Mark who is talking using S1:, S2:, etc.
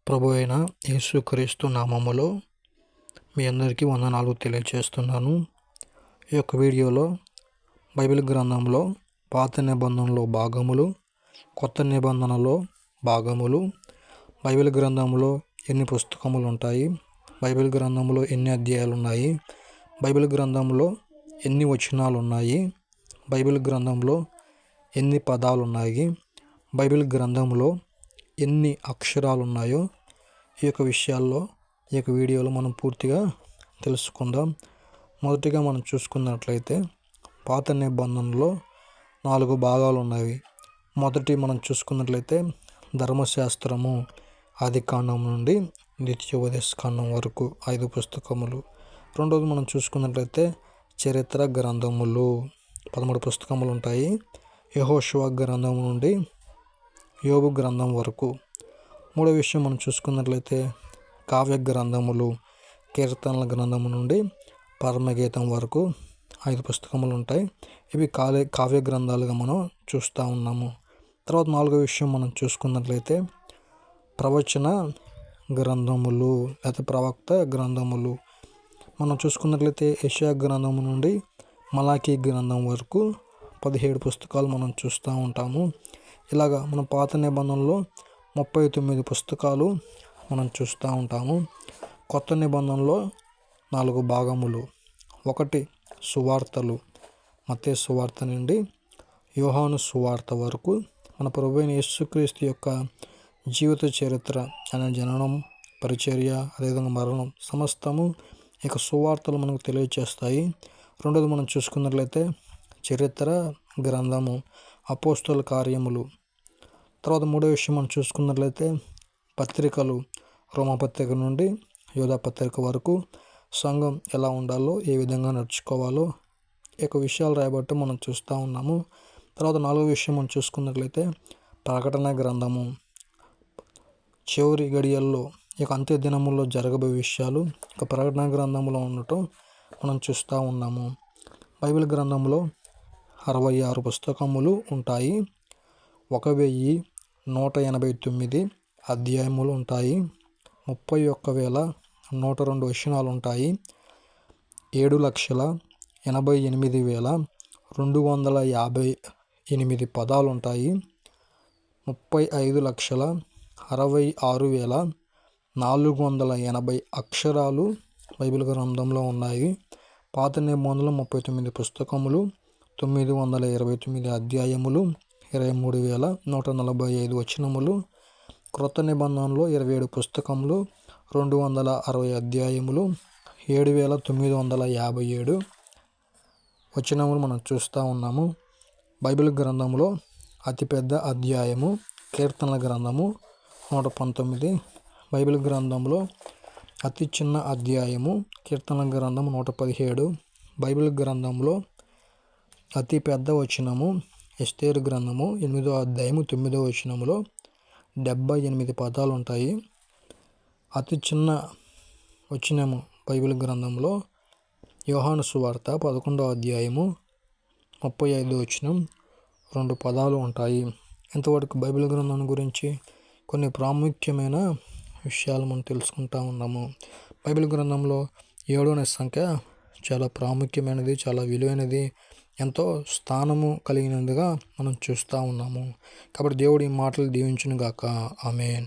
S1: ప్రభు అయిన యేసుక్రీస్తు నామములో మీ అందరికీ వందనాలు తెలియజేస్తున్నాను. ఈ యొక్క వీడియోలో బైబిల్ గ్రంథంలో పాత నిబంధనలో భాగములు, కొత్త నిబంధనలో భాగములు, బైబిల్ గ్రంథంలో ఎన్ని పుస్తకములు ఉంటాయి, బైబిల్ గ్రంథంలో ఎన్ని అధ్యాయాలు ఉన్నాయి, బైబిల్ గ్రంథంలో ఎన్ని వచనాలు ఉన్నాయి, బైబిల్ గ్రంథంలో ఎన్ని పదాలు ఉన్నాయి, బైబిల్ గ్రంథంలో ఎన్ని అక్షరాలు ఉన్నాయో ఈ యొక్క విషయాల్లో ఈ యొక్క వీడియోలో మనం పూర్తిగా తెలుసుకుందాం. మొదటిగా మనం చూసుకున్నట్లయితే పాత నిబంధనలో 4 భాగాలు ఉన్నాయి. మొదటి మనం చూసుకున్నట్లయితే ధర్మశాస్త్రము ఆదికాండం నుండి ద్వితీయోపదేశకాండం వరకు 5 పుస్తకములు. రెండోది మనం చూసుకున్నట్లయితే చరిత్ర గ్రంథములు 13 పుస్తకములు ఉంటాయి. యెహోషువ గ్రంథం నుండి యోబు గ్రంథం వరకు. మూడో విషయం మనం చూసుకున్నట్లయితే కావ్య గ్రంథములు, కీర్తనల గ్రంథము నుండి పరమగీతం వరకు 5 పుస్తకములు ఉంటాయి. ఇవి కావ్య గ్రంథాలుగా మనం చూస్తూ ఉన్నాము. తర్వాత నాలుగో విషయం మనం చూసుకున్నట్లయితే ప్రవచన గ్రంథములు లేదా ప్రవక్త గ్రంథములు. మనం చూసుకున్నట్లయితే యెషయా గ్రంథము నుండి మలాకీ గ్రంథం వరకు 17 పుస్తకాలు మనం చూస్తూ ఉంటాము. ఇలాగా మన పాత నిబంధనలో 39 పుస్తకాలు మనం చూస్తూ ఉంటాము. కొత్త నిబంధనలో 4 భాగములు. ఒకటి సువార్తలు, మత్తయి సువార్త నుండి యోహాను సువార్త వరకు మన ప్రభువైన యేసుక్రీస్తు యొక్క జీవిత చరిత్ర, ఆయన జననం, పరిచర్య, అదేవిధంగా మరణం సమస్తము ఇక సువార్తలు మనకు తెలియజేస్తాయి. రెండోది మనం చూసుకున్నట్లయితే చరిత్ర గ్రంథము, అపోస్తల కార్యములు. తర్వాత మూడో విషయం మనం చూసుకున్నట్లయితే పత్రికలు, రోమపత్రిక నుండి యోధా పత్రిక వరకు సంఘం ఎలా ఉండాలో, ఏ విధంగా నడుచుకోవాలో ఈ యొక్క విషయాలు రాయబట్టి మనం చూస్తూ ఉన్నాము. తర్వాత నాలుగో విషయం మనం చూసుకున్నట్లయితే ప్రకటన గ్రంథము, చివరి గడియల్లో ఇక అంత్య దినముల్లో జరగబోయే విషయాలు ఇక ప్రకటన గ్రంథంలో ఉండటం మనం చూస్తూ ఉన్నాము. బైబిల్ గ్రంథంలో 66 పుస్తకములు ఉంటాయి. 1189 అధ్యాయములు ఉంటాయి. 31,102 వచనాలు ఉంటాయి. 7,88,258 పదాలు ఉంటాయి. 35,66,480 అక్షరాలు బైబిల్ గ్రంథంలో ఉన్నాయి. పాత నిబంధనలో 39 పుస్తకములు, 929 అధ్యాయములు, 23,145 వచనములు. క్రొత్త నిబంధనలో 27 పుస్తకములు, 260 అధ్యాయములు, 7,957 వచనములు మనం చూస్తూ ఉన్నాము. బైబిల్ గ్రంథంలో అతిపెద్ద అధ్యాయము కీర్తనల గ్రంథము 119. బైబిల్ గ్రంథంలో అతి చిన్న అధ్యాయము కీర్తనల గ్రంథము 117. బైబిల్ గ్రంథంలో అతి పెద్ద వచనము ఎస్తేరు గ్రంథము 8వ అధ్యాయము 9వ వచనములో 78 పదాలు ఉంటాయి. అతి చిన్న వచనము బైబిల్ గ్రంథంలో యోహాను సువార్త 11వ అధ్యాయము 35వ వచనం 2 పదాలు ఉంటాయి. ఇంతవరకు బైబిల్ గ్రంథం గురించి కొన్ని ప్రాముఖ్యమైన విషయాలు మనం తెలుసుకుంటూ ఉన్నాము. బైబిల్ గ్రంథంలో 7 అనే సంఖ్య చాలా ప్రాముఖ్యమైనది, చాలా విలువైనది, ఎంతో స్థానము కలిగినదిగా మనం చూస్తూ ఉన్నాము. కాబట్టి దేవుడి మాటలు దీవించును గాక. ఆమేన్.